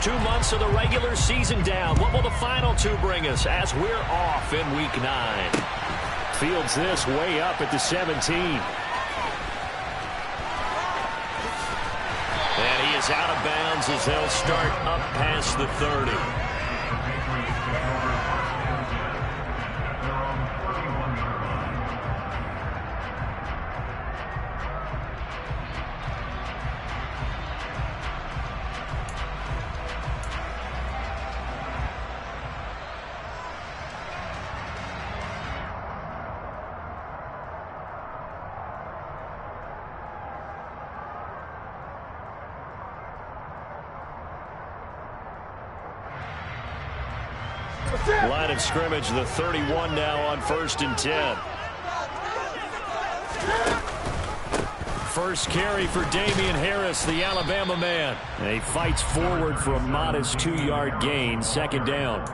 first 2 months of the regular season down. What will the final two bring us as we're off in Week 9? Fields this way up at the 17. And he is out of bounds as they'll start up past the 30. Line of scrimmage, the 31 now on 1st and 10. First carry for Damian Harris, the Alabama man. And he fights forward for a modest 2-yard gain, 2nd down.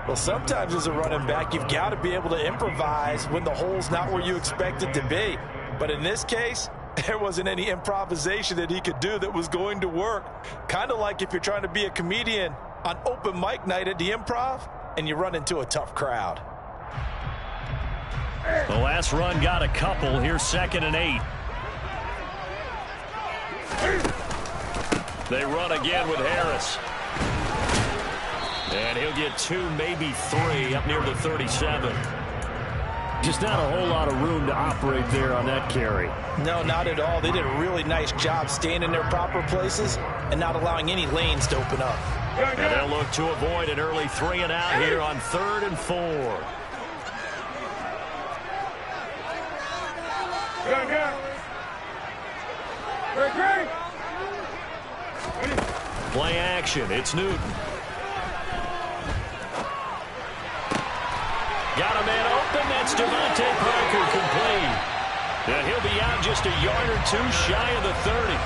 Well, sometimes as a running back, you've got to be able to improvise when the hole's not where you expect it to be. But in this case, there wasn't any improvisation that he could do that was going to work. Kind of like if you're trying to be a comedian on open mic night at the Improv and you run into a tough crowd. The last run got a couple. Here's 2nd and 8. They run again with Harris. And he'll get 2, maybe 3 up near the 37. Just not a whole lot of room to operate there on that carry. No, not at all. They did a really nice job staying in their proper places and not allowing any lanes to open up. And they'll look to avoid an early 3 and out here on 3rd and 4. Play action. It's Newton. Got a man open. That's Devontae Parker complete. And he'll be out just a yard or 2 shy of the 30.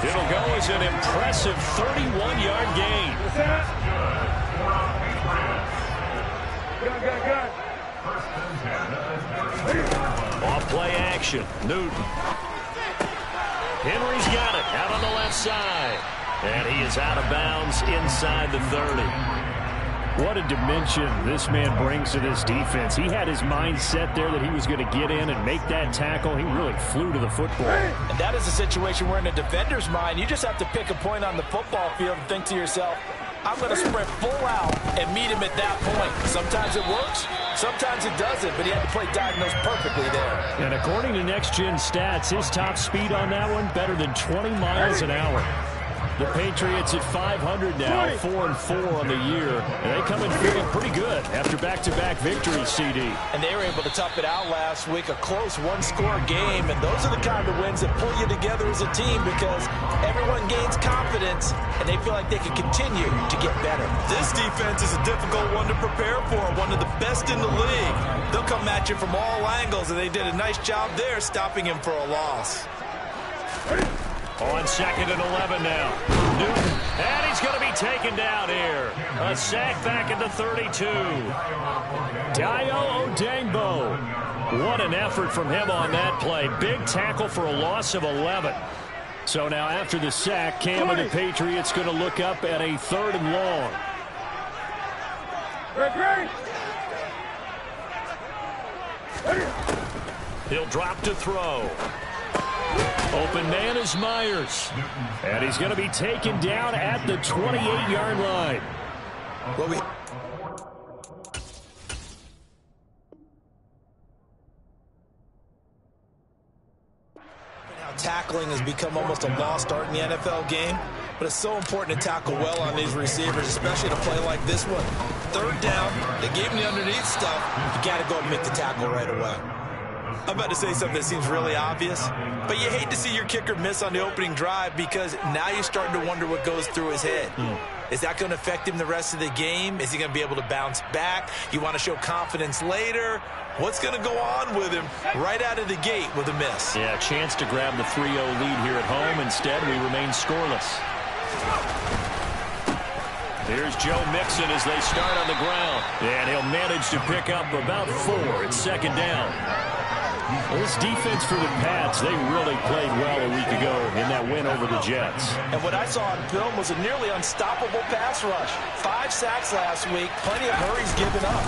It'll go as an impressive 31-yard gain. Off play action. Newton. Henry's got it out on the left side. And he is out of bounds inside the 30. What a dimension this man brings to this defense. He had his mind set there that he was going to get in and make that tackle. He really flew to the football. And that is a situation where in a defender's mind, you just have to pick a point on the football field and think to yourself, I'm going to sprint full out and meet him at that point. Sometimes it works, sometimes it doesn't, but he had to play diagnose perfectly there. And according to Next Gen Stats, his top speed on that one, better than 20 miles an hour. The Patriots at 500 now, 4-4 on the year. And they come in feeling pretty good after back-to-back victories, CD. And they were able to tough it out last week, a close one-score game. And those are the kind of wins that pull you together as a team because everyone gains confidence and they feel like they can continue to get better. This defense is a difficult one to prepare for, one of the best in the league. They'll come at you from all angles, and they did a nice job there stopping him for a loss. On 2nd and 11 now. Newton, and he's going to be taken down here. A sack back at the 32. Dayo Odeyingbo. What an effort from him on that play. Big tackle for a loss of 11. So now after the sack, Cam and the Patriots going to look up at a 3rd and long. He'll drop to throw. Open man is Myers. And he's going to be taken down at the 28-yard line. Now tackling has become almost a lost art in the NFL game, but it's so important to tackle well on these receivers, especially to play like this one. 3rd down, they gave him the underneath stuff. You got to go and make the tackle right away. I'm about to say something that seems really obvious, but you hate to see your kicker miss on the opening drive because now you're starting to wonder what goes through his head. Is that going to affect him the rest of the game? Is he going to be able to bounce back? You want to show confidence later? What's going to go on with him right out of the gate with a miss? Yeah, a chance to grab the 3-0 lead here at home. Instead, we remain scoreless. Here's Joe Mixon as they start on the ground. And he'll manage to pick up about 4 at 2nd down. This defense for the Pats, they really played well a week ago in that win over the Jets. And what I saw on film was a nearly unstoppable pass rush. 5 sacks last week, plenty of hurries given up.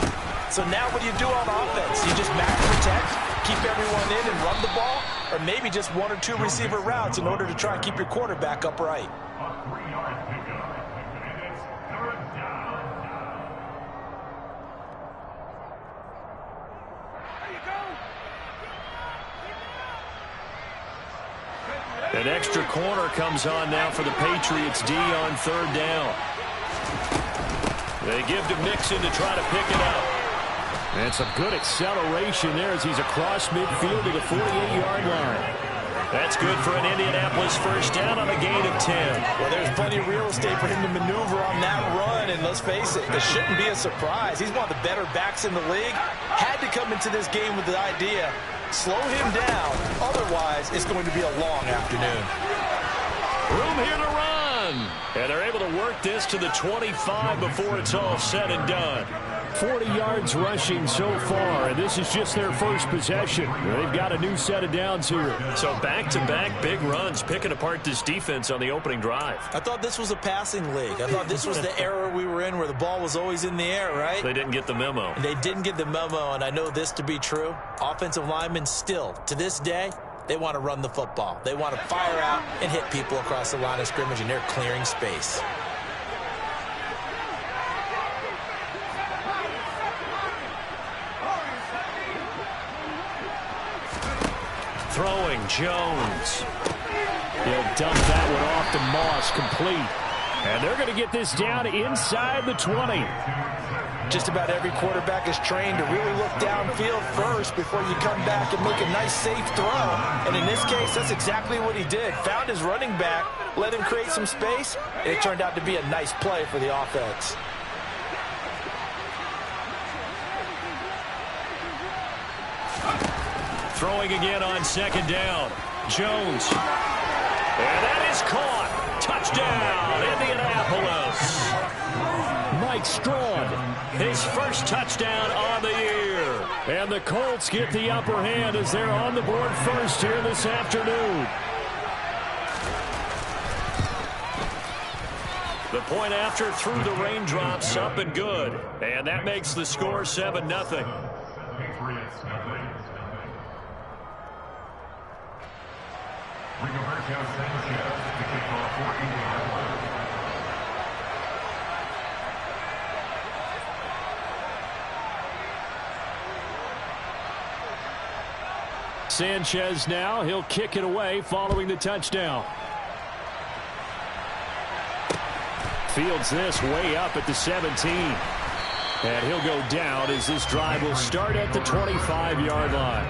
So now what do you do on offense? You just max protect, keep everyone in and run the ball, or maybe just 1 or 2 receiver routes in order to try and keep your quarterback upright. An extra corner comes on now for the Patriots D on 3rd down. They give to Mixon to try to pick it up. And some good acceleration there as he's across midfield to the 48-yard line. That's good for an Indianapolis first down on a gain of 10. Well, there's plenty of real estate for him to maneuver on that run, and let's face it, it shouldn't be a surprise. He's one of the better backs in the league. Had to come into this game with the idea, slow him down, otherwise it's going to be a long afternoon. Room here to run. And they're able to work this to the 25 before it's all said and done. 40 yards rushing so far, and this is just their first possession. They've got a new set of downs here. So back-to-back big runs, picking apart this defense on the opening drive. I thought this was a passing league. I thought this was the era we were in where the ball was always in the air, right? They didn't get the memo. They didn't get the memo, and I know this to be true. Offensive linemen still, to this day, they want to run the football. They want to fire out and hit people across the line of scrimmage, and they're clearing space. Throwing, Jones. He'll dump that one off to Moss, complete. And they're going to get this down inside the 20. Just about every quarterback is trained to really look downfield first before you come back and make a nice, safe throw. And in this case, that's exactly what he did. Found his running back, let him create some space, and it turned out to be a nice play for the offense. Throwing again on 2nd down. Jones. And that is caught. Touchdown, Indianapolis. Mike Strawn, his first touchdown on the year. And the Colts get the upper hand as they're on the board first here this afternoon. The point after through the raindrops, up and good. And that makes the score 7-0. Sanchez now, he'll kick it away following the touchdown. Fields this way up at the 17. And he'll go down as this drive will start at the 25-yard line.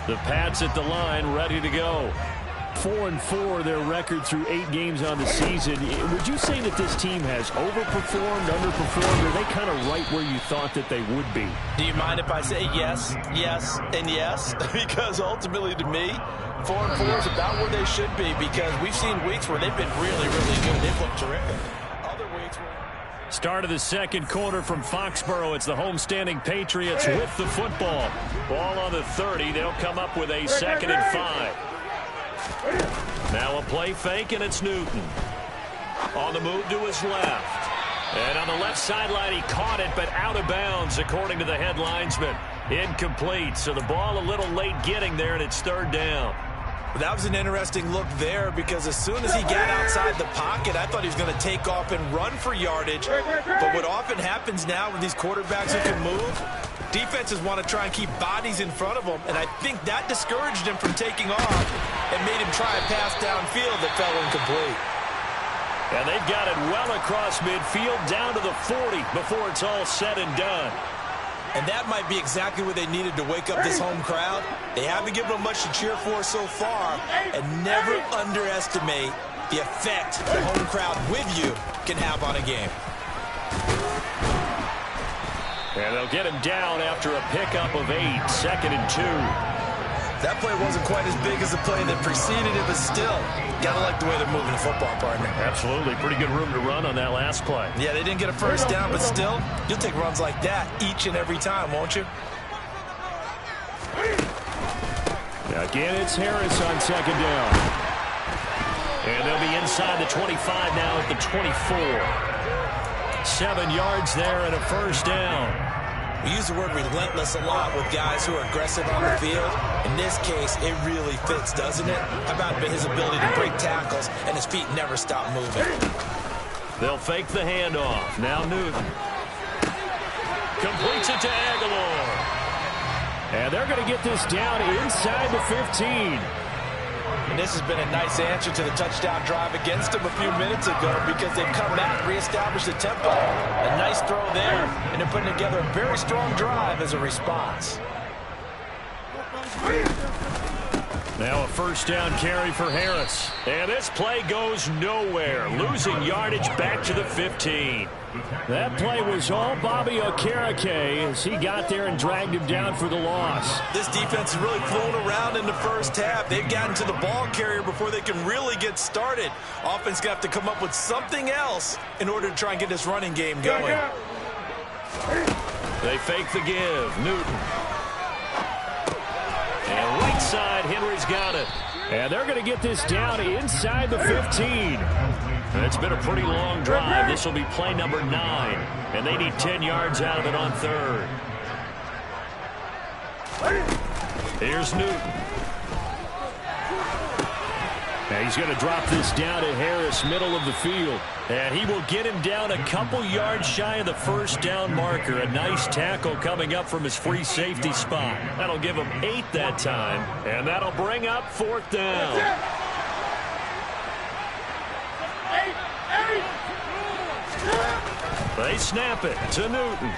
The Pats at the line, ready to go. 4-4 their record through 8 games on the season. Would you say that this team has overperformed, underperformed, or are they kind of right where you thought that they would be? Do you mind if I say yes, yes, and yes? Because ultimately to me, 4-4 is about where they should be, because we've seen weeks where they've been really, really good. They've looked terrific. Other weeks where... Start of the second quarter from Foxborough. It's the homestanding Patriots with the football. Ball on the 30. They'll come up with a 2nd and 5. Now a play fake, and it's Newton. On the move to his left. And on the left sideline, he caught it, but out of bounds, according to the head linesman. Incomplete, so the ball a little late getting there, and it's 3rd down. That was an interesting look there, because as soon as he got outside the pocket, I thought he was going to take off and run for yardage. But what often happens now with these quarterbacks who can move, defenses want to try and keep bodies in front of them, and I think that discouraged him from taking off and made him try a pass downfield that fell incomplete. And they've got it well across midfield down to the 40 before it's all said and done. And that might be exactly what they needed to wake up this home crowd. They haven't given them much to cheer for so far, and never underestimate the effect the home crowd with you can have on a game. And they'll get him down after a pickup of 8, 2nd and 2. That play wasn't quite as big as the play that preceded it, but still, got to like the way they're moving the football, partner. Absolutely. Pretty good room to run on that last play. Yeah, they didn't get a first down, but still, you'll take runs like that each and every time, won't you? Again, it's Harris on second down. And they'll be inside the 25 now at the 24. 7 yards there and a first down. We use the word relentless a lot with guys who are aggressive on the field. In this case, it really fits, doesn't it? How about his ability to break tackles and his feet never stop moving? They'll fake the handoff. Now Newton. Completes it to Aguilar. And they're going to get this down inside the 15. And this has been a nice answer to the touchdown drive against them a few minutes ago because they've come back, reestablished the tempo. A nice throw there, and they're putting together a very strong drive as a response. Now a first down carry for Harris. And this play goes nowhere. Losing yardage back to the 15. That play was all Bobby Okereke as he got there and dragged him down for the loss. This defense is really flown around in the first half. They've gotten to the ball carrier before they can really get started. Offense got to come up with something else in order to try and get this running game going. They fake the give. Newton. And right side, Henry's got it. And they're going to get this down inside the 15. It's been a pretty long drive. This will be play number 9. And they need 10 yards out of it on third. Here's Newton. Now he's going to drop this down to Harris, middle of the field. And he will get him down a couple yards shy of the first down marker. A nice tackle coming up from his free safety spot. That'll give him 8 that time. And that'll bring up 4th down. They snap it to Newton.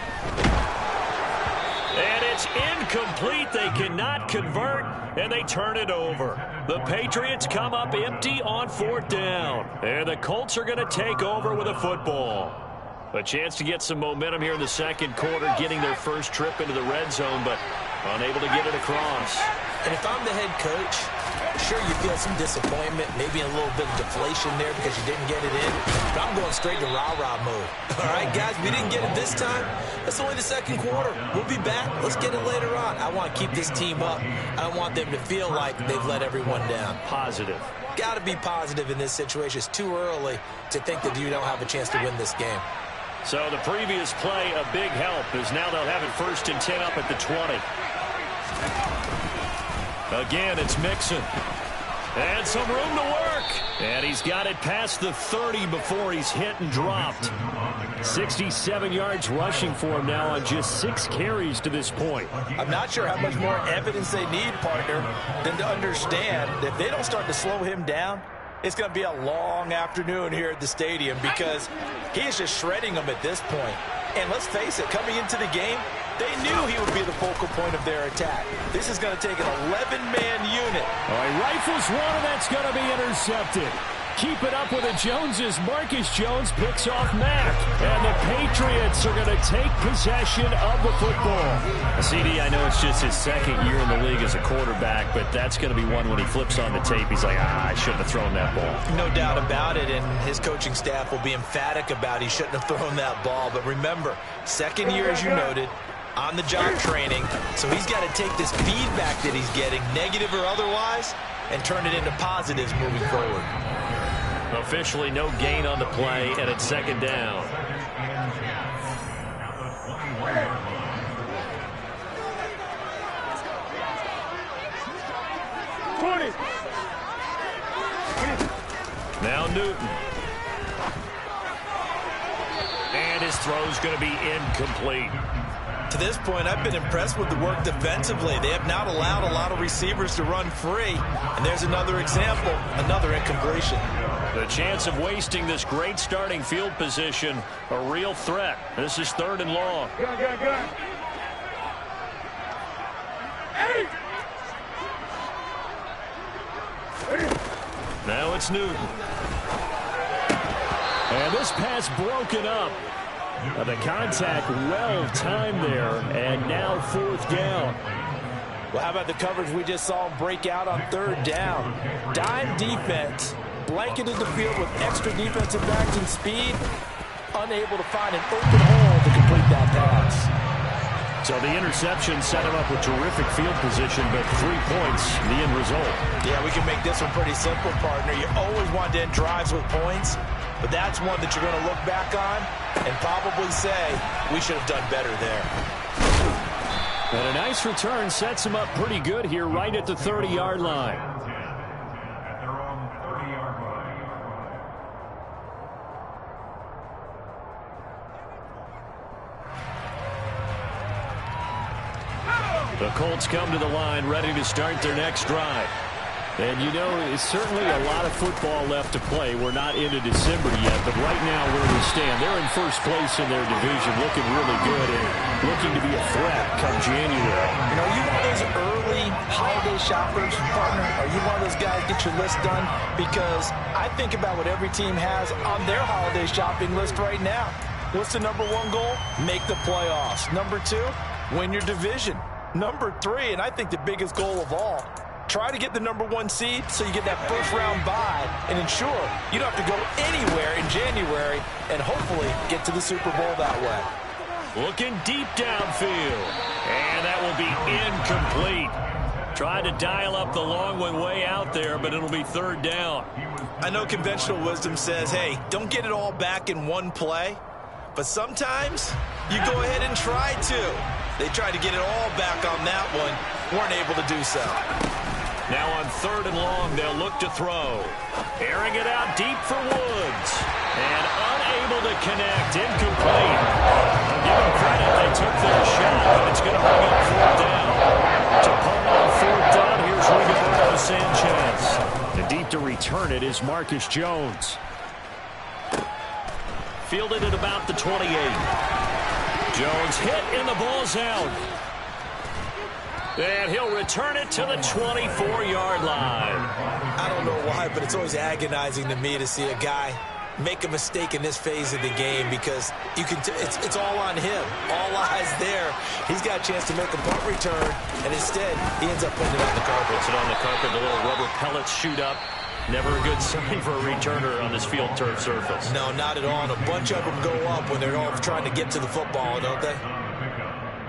And it's incomplete. They cannot convert, and they turn it over. The Patriots come up empty on 4th down. And the Colts are going to take over with a football. A chance to get some momentum here in the second quarter, getting their first trip into the red zone, but unable to get it across. And if I'm the head coach, sure you feel some disappointment, maybe a little bit of deflation there because you didn't get it in. But I'm going straight to rah-rah mode. All right, guys, we didn't get it this time. That's only the second quarter. We'll be back. Let's get it later on. I want to keep this team up. I don't want them to feel like they've let everyone down. Positive. Got to be positive in this situation. It's too early to think that you don't have a chance to win this game. So the previous play, a big help, as now they'll have it 1st and 10 up at the 20. Again, it's Mixon. And some room to work. And he's got it past the 30 before he's hit and dropped. 67 yards rushing for him now on just 6 carries to this point. I'm not sure how much more evidence they need, partner, than to understand that if they don't start to slow him down, it's going to be a long afternoon here at the stadium because he is just shredding them at this point. And let's face it, coming into the game, they knew he would be the focal point of their attack. This is going to take an 11-man unit. He rifles one, and that's going to be intercepted. Keep it up with the Joneses. Marcus Jones picks off Mack. And the Patriots are going to take possession of the football. CD, I know it's just his second year in the league as a quarterback, but that's going to be one when he flips on the tape. He's like, I shouldn't have thrown that ball. No doubt about it, and his coaching staff will be emphatic about he shouldn't have thrown that ball. But remember, second year, as you noted, on-the-job training, so he's got to take this feedback that he's getting, negative or otherwise, and turn it into positives moving forward. Officially no gain on the play, and it's 2nd down. Now Newton. And his throw's going to be incomplete. To this point, I've been impressed with the work defensively. They have not allowed a lot of receivers to run free. And there's another example, another incompletion. The chance of wasting this great starting field position, a real threat. This is 3rd and long. Now it's Newton. And this pass broken up. The contact well timed there, and now 4th down. Well, how about the coverage we just saw break out on third down? Dime defense, blanketed the field with extra defensive backs and speed, unable to find an open hole to complete that pass. So the interception set him up with terrific field position, but 3 points, the end result. Yeah, we can make this one pretty simple, partner. You always want to end drives with points, but that's one that you're going to look back on and probably say, we should have done better there. And a nice return sets him up pretty good here right at the 30-yard line. The Colts come to the line ready to start their next drive. And, you know, it's certainly a lot of football left to play. We're not into December yet, but right now where we stand, they're in first place in their division, looking really good and looking to be a threat come January. You know, you one of those early holiday shoppers, partner? Are you one of those guys get your list done? Because I think about what every team has on their holiday shopping list right now. What's the number one goal? Make the playoffs. Number 2, win your division. Number 3, and I think the biggest goal of all, try to get the number 1 seed so you get that first-round bye and ensure you don't have to go anywhere in January and hopefully get to the Super Bowl that way. Looking deep downfield, and that will be incomplete. Trying to dial up the long one way out there, but it'll be third down. I know conventional wisdom says, hey, don't get it all back in one play, but sometimes you go ahead and try to. They tried to get it all back on that one, weren't able to do so. Now on third and long, they'll look to throw. Airing it out deep for Woods. And unable to connect. Incomplete. I'll give them credit. They took their shot, but it's going to bring up fourth down. To punt on fourth down, here's Rigoberto Sanchez. And deep to return it is Marcus Jones. Fielded at about the 28. Jones hit and the ball's out. And he'll return it to the 24-yard line. I don't know why, but it's always agonizing to me to see a guy make a mistake in this phase of the game because you can it's all on him. All eyes there. He's got a chance to make a punt return, and instead he ends up putting it on the carpet. Puts it on the carpet. The little rubber pellets shoot up. Never a good sign for a returner on this field turf surface. No, not at all. And a bunch of them go up when they're all trying to get to the football, don't they?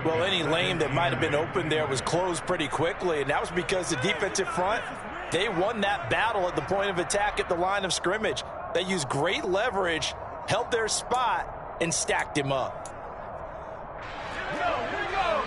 Well, any lane that might have been open there was closed pretty quickly, and that was because the defensive front, they won that battle at the point of attack at the line of scrimmage. They used great leverage, held their spot, and stacked him up. Here we go.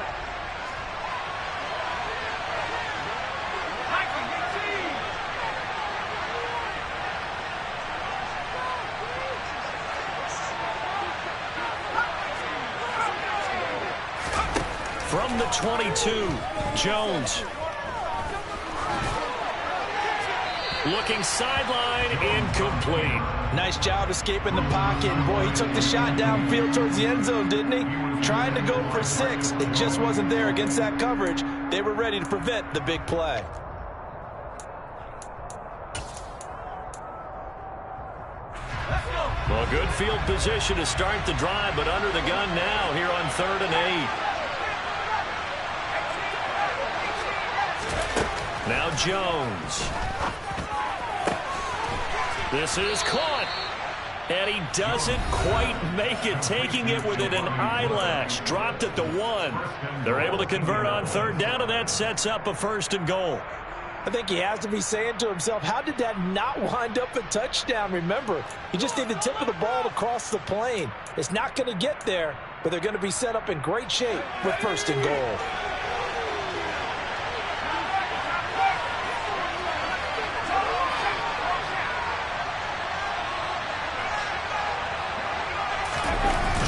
From the 22, Jones. Looking sideline, incomplete. Nice job escaping the pocket. And boy, he took the shot downfield towards the end zone, didn't he? Trying to go for 6. It just wasn't there against that coverage. They were ready to prevent the big play. Well, good field position to start the drive, but under the gun now here on 3rd and 8. Now Jones. This is caught. And he doesn't quite make it, taking it within an eyelash. Dropped at the 1. They're able to convert on 3rd down, and that sets up a 1st and goal. I think he has to be saying to himself, how did that not wind up a touchdown? Remember, you just need the tip of the ball to cross the plane. It's not going to get there, but they're going to be set up in great shape with 1st and goal.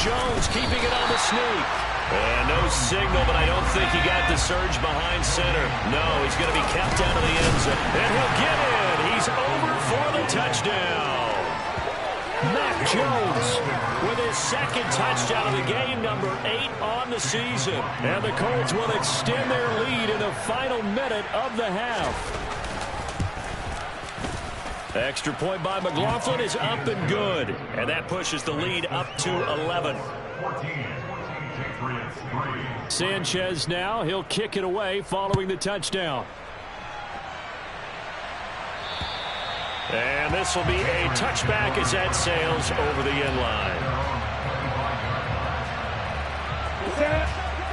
Jones keeping it on the sneak. And no signal, but I don't think he got the surge behind center. No, he's going to be kept out of the end zone. And he'll get in. He's over for the touchdown. Mac Jones with his 2nd touchdown of the game, number 8 on the season. And the Colts will extend their lead in the final minute of the half. The extra point by McLaughlin is up and good. And that pushes the lead up to 11. Sanchez now, he'll kick it away following the touchdown. And this will be a touchback as that sails over the end line.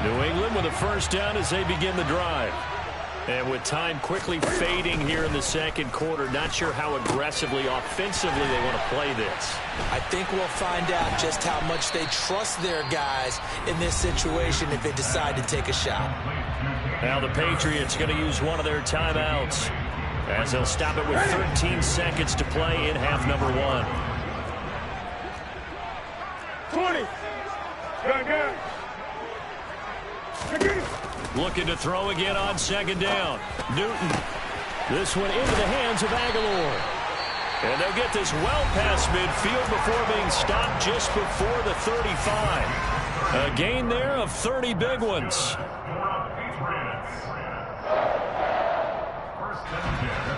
New England with a first down as they begin the drive. And with time quickly fading here in the second quarter, not sure how aggressively, offensively they want to play this. I think we'll find out just how much they trust their guys in this situation if they decide to take a shot. Now the Patriots going to use one of their timeouts as they'll stop it with 13 seconds to play in half number 1. 20. Looking to throw again on second down. Newton. This one into the hands of Aguilar. And they'll get this well past midfield before being stopped just before the 35. A gain there of 30 big ones.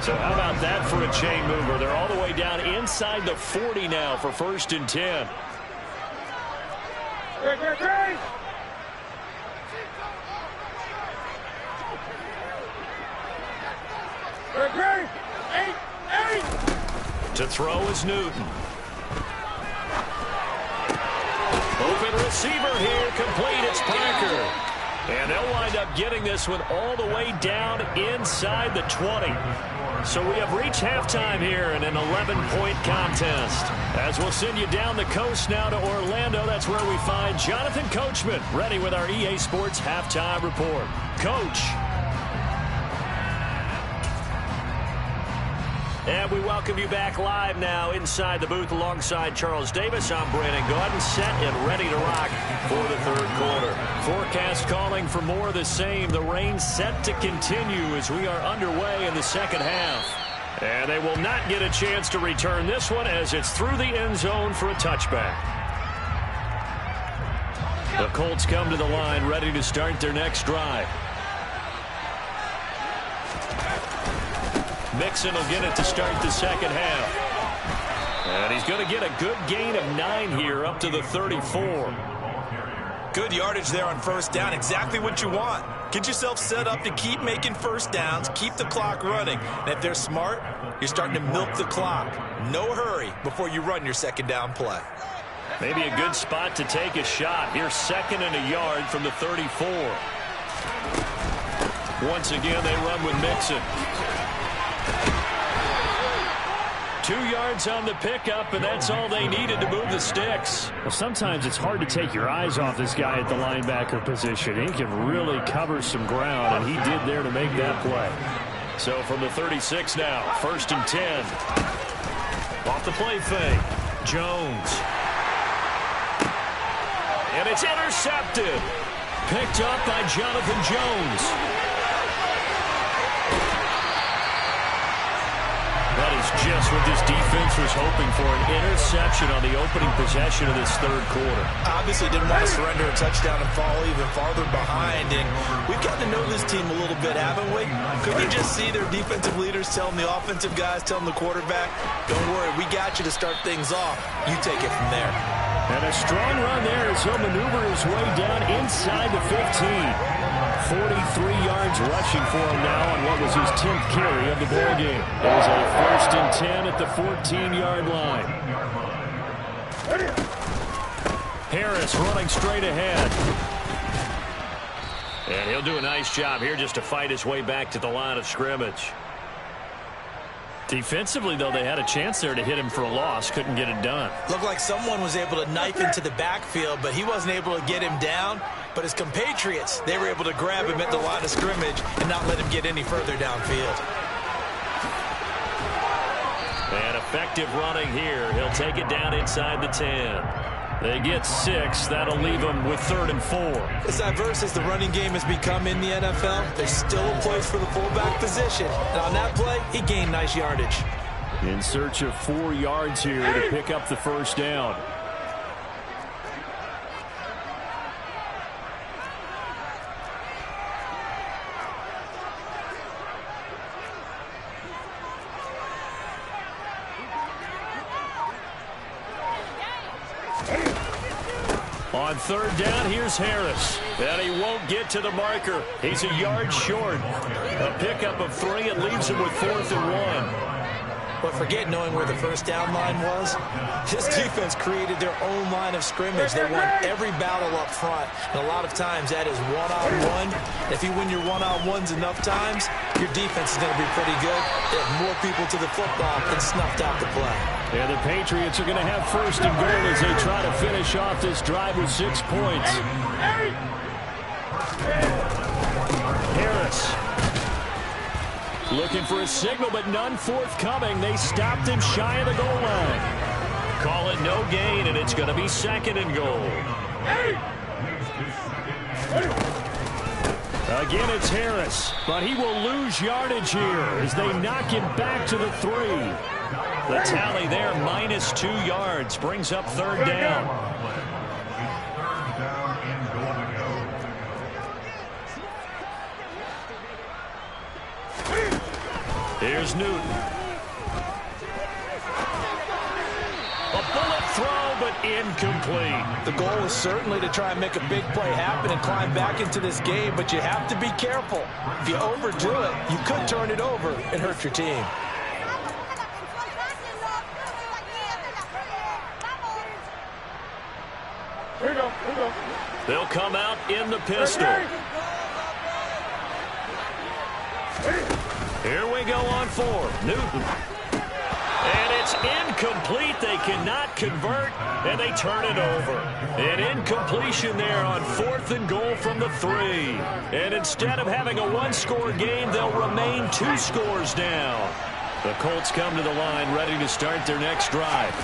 So how about that for a chain mover? They're all the way down inside the 40 now for 1st and 10. To throw is Newton. Open receiver here, complete, it's Parker. And they'll wind up getting this one all the way down inside the 20. So we have reached halftime here in an 11-point contest. As we'll send you down the coast now to Orlando, that's where we find Jonathan Coachman, ready with our EA Sports Halftime Report. Coach. And we welcome you back live now inside the booth alongside Charles Davis. I'm Brandon Gaudin, set and ready to rock for the third quarter. Forecast calling for more of the same. The rain set to continue as we are underway in the second half. And they will not get a chance to return this one as it's through the end zone for a touchback. The Colts come to the line ready to start their next drive. Mixon will get it to start the second half. And he's going to get a good gain of 9 here up to the 34. Good yardage there on first down. Exactly what you want. Get yourself set up to keep making first downs, keep the clock running. And if they're smart, you're starting to milk the clock. No hurry before you run your second down play. Maybe a good spot to take a shot. Here's 2nd and a yard from the 34. Once again, they run with Mixon. 2 yards on the pickup, and that's all they needed to move the sticks. Well, sometimes it's hard to take your eyes off this guy at the linebacker position. He can really cover some ground, and he did there to make that play. So from the 36 now, 1st and 10. Off the play fake. Jones. And it's intercepted. Picked up by Jonathan Jones. That is just what this defense was hoping for, an interception on the opening possession of this third quarter. Obviously didn't want to surrender a touchdown and fall even farther behind, and we've gotten to know this team a little bit, haven't we? Could you just see their defensive leaders telling the offensive guys, telling the quarterback, don't worry, we got you to start things off. You take it from there. And a strong run there as he'll maneuver his way down inside the 15. 43 yards rushing for him now on what was his 10th carry of the ballgame. There's a 1st and 10 at the 14-yard line. Harris running straight ahead. And he'll do a nice job here just to fight his way back to the line of scrimmage. Defensively, though, they had a chance there to hit him for a loss. Couldn't get it done. Looked like someone was able to knife into the backfield, but he wasn't able to get him down. But his compatriots, they were able to grab him at the line of scrimmage and not let him get any further downfield. And effective running here. He'll take it down inside the 10. They get 6. That'll leave them with 3rd and 4. As diverse as the running game has become in the NFL, there's still a place for the fullback position. And on that play, he gained nice yardage. In search of 4 yards here to pick up the first down. On third down, here's Harris. And he won't get to the marker. He's a yard short. A pickup of 3. It leaves him with 4th and 1. But forget knowing where the first down line was. This defense created their own line of scrimmage. They won every battle up front. And a lot of times that is one-on-one. If you win your one-on-ones enough times, your defense is going to be pretty good. They have more people to the football and snuffed out the play. Yeah, the Patriots are going to have 1st and goal as they try to finish off this drive with 6 points. Harris. Looking for a signal, but none forthcoming. They stopped him shy of the goal line. Call it no gain, and it's going to be 2nd and goal. Again, it's Harris, but he will lose yardage here as they knock him back to the 3. The tally there, -2 yards, brings up 3rd down. Here's Newton. A bullet throw, but incomplete. The goal is certainly to try and make a big play happen and climb back into this game, but you have to be careful. If you overdo it, you could turn it over and hurt your team. Here we go. They'll come out in the pistol. Here we go on 4. Newton. And it's incomplete. They cannot convert, and they turn it over. An incompletion there on 4th and goal from the 3. And instead of having a 1-score game, they'll remain 2 scores down. The Colts come to the line ready to start their next drive.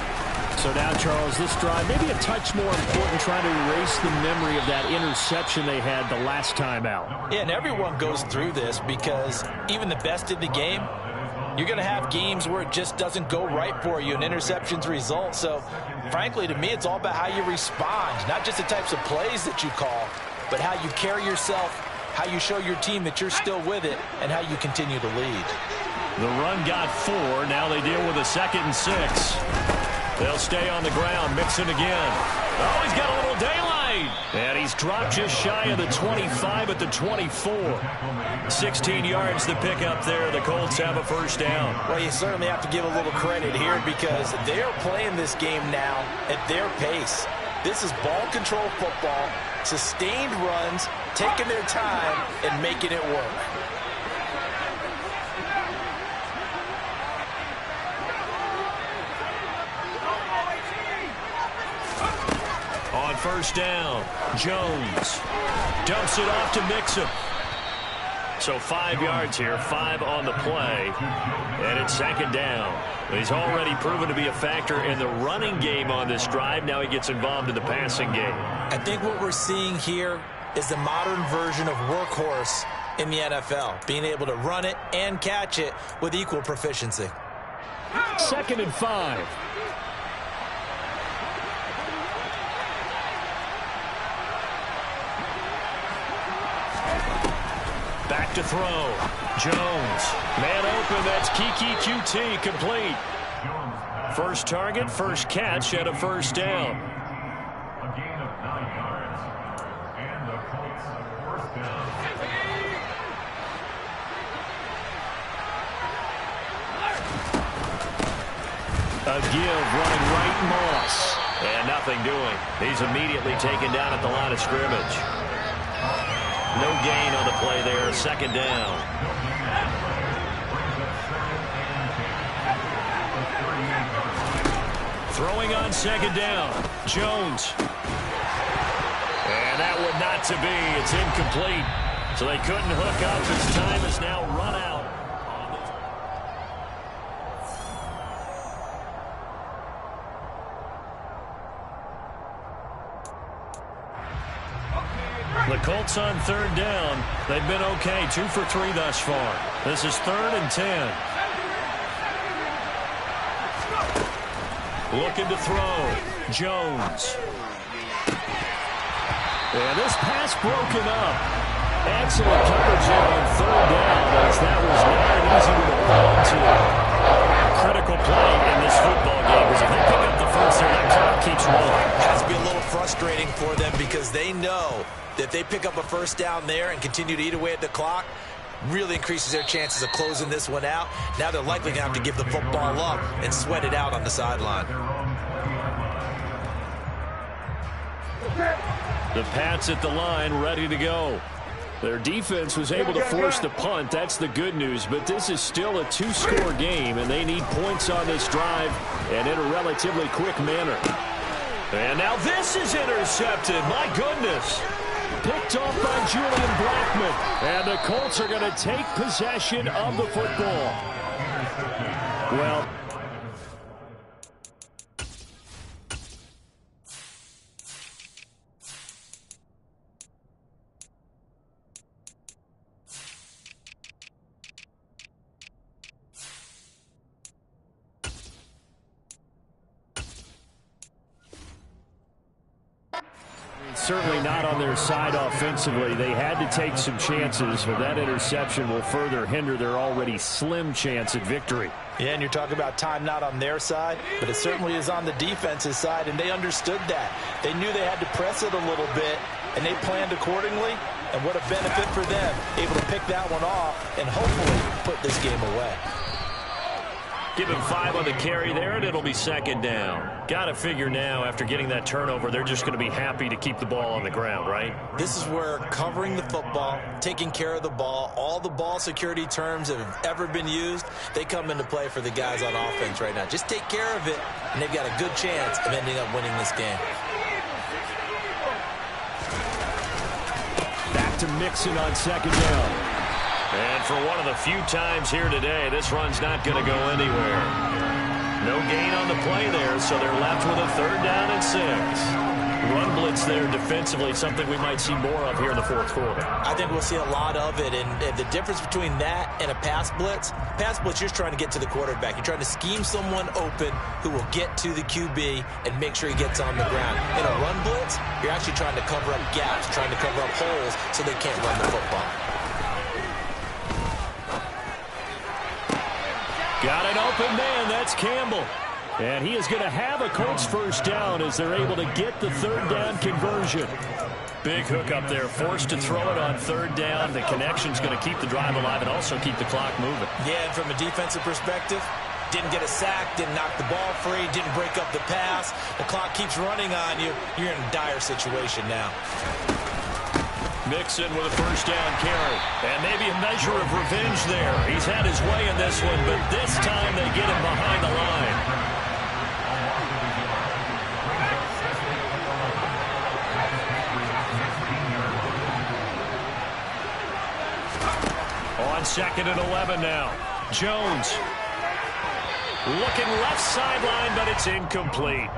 So now, Charles, this drive maybe a touch more important, trying to erase the memory of that interception they had the last time out. Yeah, and everyone goes through this because even the best in the game, you're going to have games where it just doesn't go right for you and interceptions result. So, frankly, to me, it's all about how you respond, not just the types of plays that you call, but how you carry yourself, how you show your team that you're still with it, and how you continue to lead. The run got 4. Now they deal with a 2nd and 6. They'll stay on the ground, mixing again. Oh, he's got a little daylight. And he's dropped just shy of the 25 at the 24. 16 yards to pick up there. The Colts have a 1st down. Well, you certainly have to give a little credit here because they are playing this game now at their pace. This is ball control football, sustained runs, taking their time, and making it work. On 1st down, Jones dumps it off to Mixon. So 5 yards here, 5 on the play, and it's 2nd down. He's already proven to be a factor in the running game on this drive. Now he gets involved in the passing game. I think what we're seeing here is the modern version of workhorse in the NFL, being able to run it and catch it with equal proficiency. 2nd and 5. Back to throw. Jones. Man open. That's Kiki QT complete. First target, first catch, and a 1st down. A gain of 9 yards. And the Colts 1st down. A give running right, Moss. And nothing doing. He's immediately taken down at the line of scrimmage. No gain on the play there. 2nd down. Throwing on 2nd down. Jones. And that would not to be. It's incomplete. So they couldn't hook up. His time is now run out. The Colts on 3rd down. They've been okay. 2 for 3 thus far. This is 3rd and 10. Looking to throw. Jones. And this pass broken up. Excellent coverage there on 3rd down as that was not easy to hold on to. Critical play in this football game because if they pick up the first there, that clock keeps rolling. It has to be a little frustrating for them field. If they pick up a first down there and continue to eat away at the clock, really increases their chances of closing this one out. Now they're likely going to have to give the football up and sweat it out on the sideline. The Pats at the line, ready to go. Their defense was able to force the punt. That's the good news. But this is still a two-score game, and they need points on this drive and in a relatively quick manner. And now this is intercepted. My goodness. Picked off by Julian Blackmon. And the Colts are going to take possession of the football. Well, certainly not on their side offensively. They had to take some chances, but that interception will further hinder their already slim chance at victory. Yeah, and you're talking about time not on their side, but it certainly is on the defense's side, and they understood that. They knew they had to press it a little bit, and they planned accordingly, and what a benefit for them, able to pick that one off and hopefully put this game away. Give him 5 on the carry there, and it'll be second down. Got to figure now, after getting that turnover, they're just going to be happy to keep the ball on the ground, right? This is where covering the football, taking care of the ball, all the ball security terms that have ever been used, they come into play for the guys on offense right now. Just take care of it, and they've got a good chance of ending up winning this game. Back to Mixon on second down. And for one of the few times here today, this run's not going to go anywhere. No gain on the play there, so they're left with a third down and 6. Run blitz there defensively, something we might see more of here in the fourth quarter. I think we'll see a lot of it, and the difference between that and a pass blitz, you're just trying to get to the quarterback. You're trying to scheme someone open who will get to the QB and make sure he gets on the ground. In a run blitz, you're actually trying to cover up gaps, trying to cover up holes so they can't run the football. Got an open man. That's Campbell. And he is going to have a Colts first down as they're able to get the third down conversion. Big hook up there. Forced to throw it on third down. The connection's going to keep the drive alive and also keep the clock moving. Yeah, and from a defensive perspective, didn't get a sack, didn't knock the ball free, didn't break up the pass. The clock keeps running on you. You're in a dire situation now. Mixon with a first down carry. And maybe a measure of revenge there. He's had his way in this one, but this time they get him behind the line. On second and 11 now. Jones. Looking left sideline, but it's incomplete.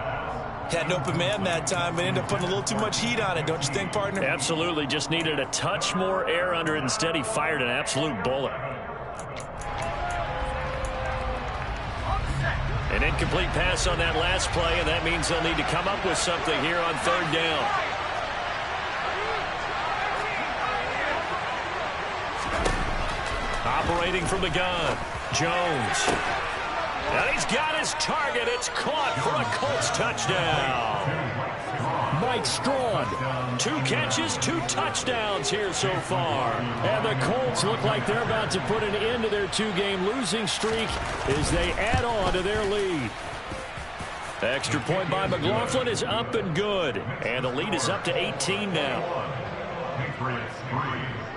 Had an open man that time, but ended up putting a little too much heat on it, don't you think, partner? Absolutely. Just needed a touch more air under it. Instead, he fired an absolute bullet. An incomplete pass on that last play, and that means they'll need to come up with something here on third down. Operating from the gun, Jones. And he's got his target. It's caught for a Colts touchdown. Mike Strawn, 2 catches, 2 touchdowns here so far. And the Colts look like they're about to put an end to their 2-game losing streak as they add on to their lead. Extra point by McLaughlin is up and good. And the lead is up to 18 now.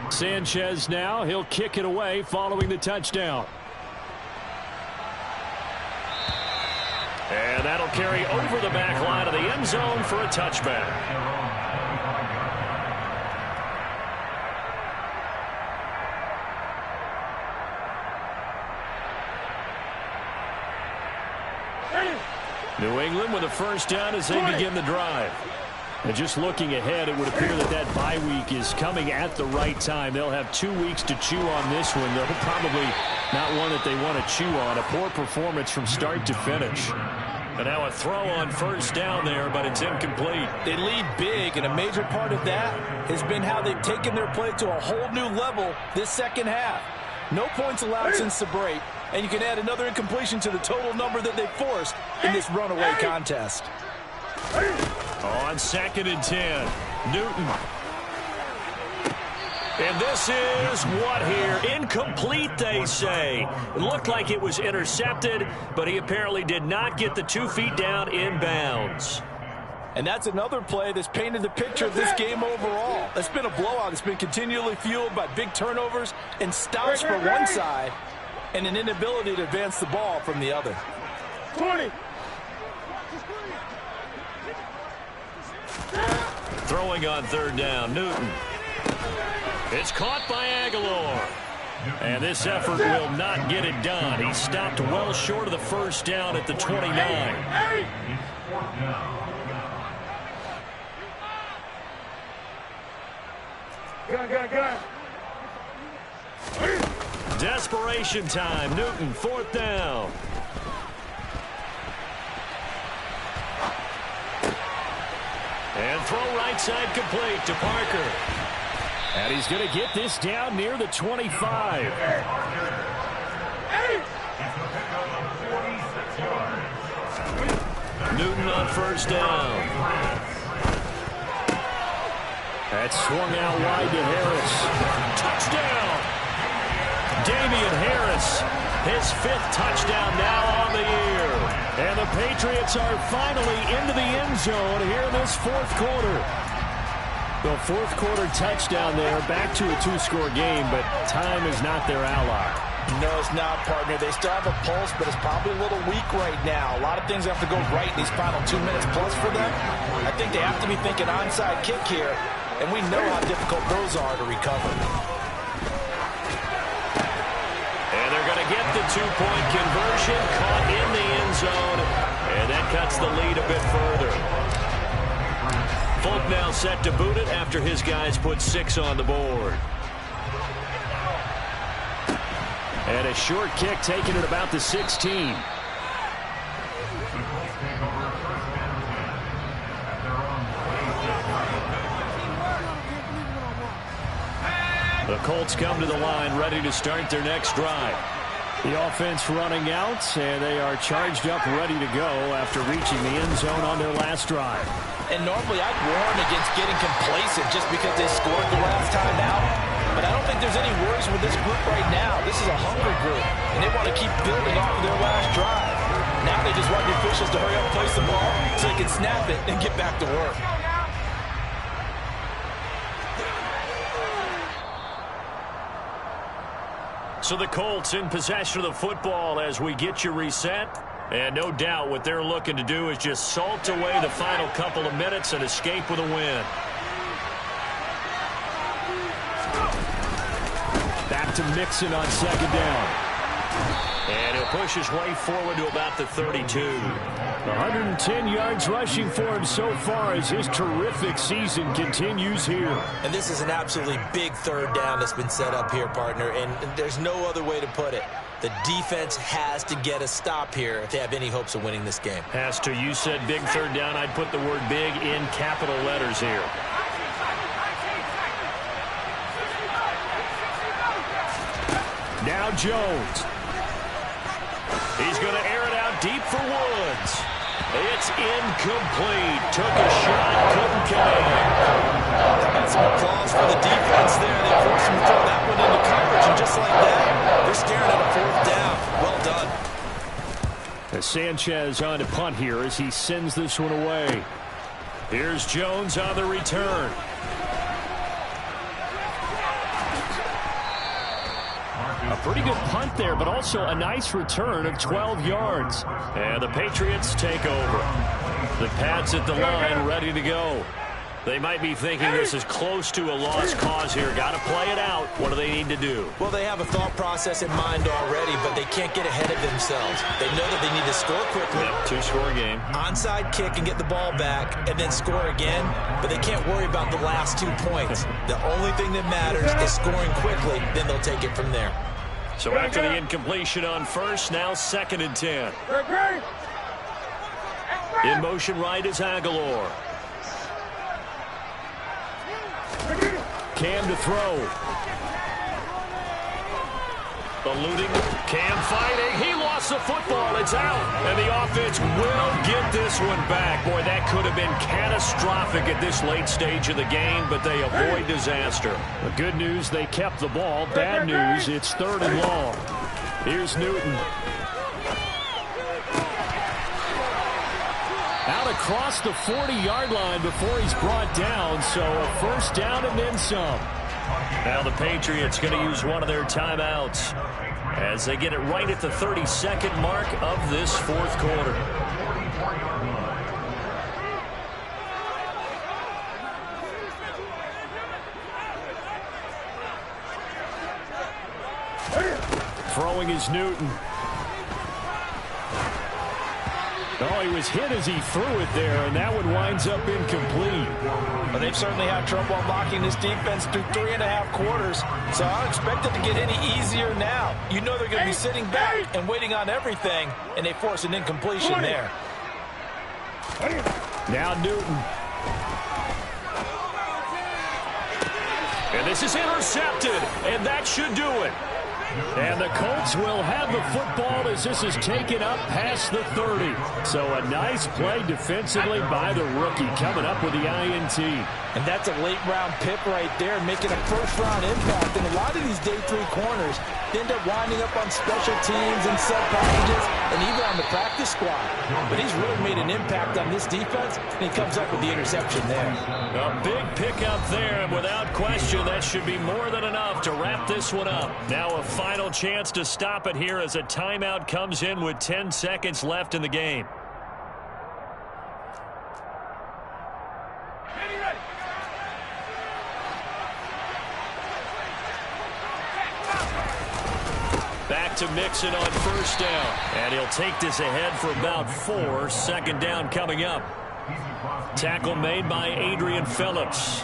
Sanchez now, he'll kick it away following the touchdown. And that'll carry over the back line of the end zone for a touchback. New England with a first down as they begin the drive. And just looking ahead, it would appear that that bye week is coming at the right time. They'll have 2 weeks to chew on this one, though probably not one that they want to chew on. A poor performance from start to finish. And now a throw on first down there, but it's incomplete. They lead big, and a major part of that has been how they've taken their play to a whole new level this second half. No points allowed since the break, and you can add another incompletion to the total number that they forced in this runaway contest. On second and 10, Newton And this is what here? Incomplete, they say. It looked like it was intercepted, but he apparently did not get the 2 feet down in bounds. And that's another play that's painted the picture of this game overall. It's been a blowout. It's been continually fueled by big turnovers and stops for one side and an inability to advance the ball from the other. 20. Throwing on third down, Newton. It's caught by Aguilar. And this effort will not get it done. He stopped well short of the first down at the 29. Gun. Desperation time. Newton, fourth down. And throw right side complete to Parker. And he's going to get this down near the 25. Newton on first down. That swung out wide to Harris. Touchdown! Damian Harris, his 5th touchdown now on the year. And the Patriots are finally into the end zone here in this 4th quarter. The 4th quarter touchdown there, back to a 2-score game, but time is not their ally. No, it's not, partner. They still have a pulse, but it's probably a little weak right now. A lot of things have to go right in these final 2 minutes plus for them. I think they have to be thinking onside kick here, and we know how difficult those are to recover. And they're going to get the 2-point conversion, caught in the end zone, and that cuts the lead a bit further. Folk now set to boot it after his guys put 6 on the board. And a short kick taken at about the 16. The Colts come to the line ready to start their next drive. The offense running out, and they are charged up ready to go after reaching the end zone on their last drive. And normally I'd warn against getting complacent just because they scored the last time out. But I don't think there's any worries with this group right now. This is a hungry group, and they want to keep building off of their last drive. Now they just want the officials to hurry up and place the ball so they can snap it and get back to work. So the Colts in possession of the football as we get you reset. And no doubt what they're looking to do is just salt away the final couple of minutes and escape with a win. Back to Mixon on second down. And he'll push his way forward to about the 32. 110 yards rushing for him so far as his terrific season continues here. And this is an absolutely big third down that's been set up here, partner, and there's no other way to put it. The defense has to get a stop here if they have any hopes of winning this game. Has to. You said big third down. I'd put the word big in capital letters here. Now Jones. He's going to air it out deep for Woods. It's incomplete. Took a shot, couldn't connect. That's some applause for the defense there. They forced him to throw that one into coverage, and just like that, they're staring at a 4th down. Well done. As Sanchez on to punt here as he sends this one away. Here's Jones on the return. A pretty good punt there, but also a nice return of 12 yards. And the Patriots take over. The Pats at the line ready to go. They might be thinking this is close to a lost cause here. Got to play it out. What do they need to do? Well, they have a thought process in mind already, but they can't get ahead of themselves. They know that they need to score quickly. Yep, 2-score game. Onside kick and get the ball back and then score again, but they can't worry about the last 2 points. The only thing that matters is scoring quickly, then they'll take it from there. So after the incompletion on first, now 2nd and 10. In motion right is Aguilar. Cam to throw. Eluding, Cam fighting. He lost the football. It's out. And the offense will get this one back. Boy, that could have been catastrophic at this late stage of the game, but they avoid disaster. The good news, they kept the ball. Bad news, it's 3rd and long. Here's Newton. Out across the 40-yard line before he's brought down, so a first down and then some. Now the Patriots going to use one of their timeouts as they get it right at the 32nd mark of this 4th quarter. Throwing is Newton. Oh, he was hit as he threw it there, and that one winds up incomplete. Well, they've certainly had trouble unlocking this defense through 3.5 quarters, so I don't expect it to get any easier now. You know they're going to be sitting back and waiting on everything, and they force an incompletion there. Now Newton. And this is intercepted, and that should do it. And the Colts will have the football as this is taken up past the 30. So a nice play defensively by the rookie coming up with the INT. And that's a late-round pick right there, making a first-round impact. And a lot of these day 3 corners end up winding up on special teams and sub packages and even on the practice squad. But he's really made an impact on this defense, and he comes up with the interception there. A big pickup there, and without question, that should be more than enough to wrap this one up. Now a final chance to stop it here as a timeout comes in with 10 seconds left in the game. Back to Mixon on first down. And he'll take this ahead for about 4. Second down coming up. Tackle made by Adrian Phillips.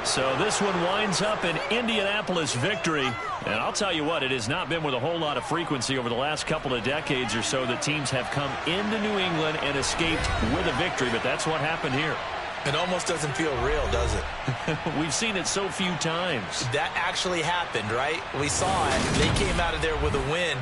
So this one winds up an Indianapolis victory. And I'll tell you what, it has not been with a whole lot of frequency over the last couple of decades or so that teams have come into New England and escaped with a victory. But that's what happened here. It almost doesn't feel real, does it? We've seen it so few times. That actually happened, right? We saw it. They came out of there with a win.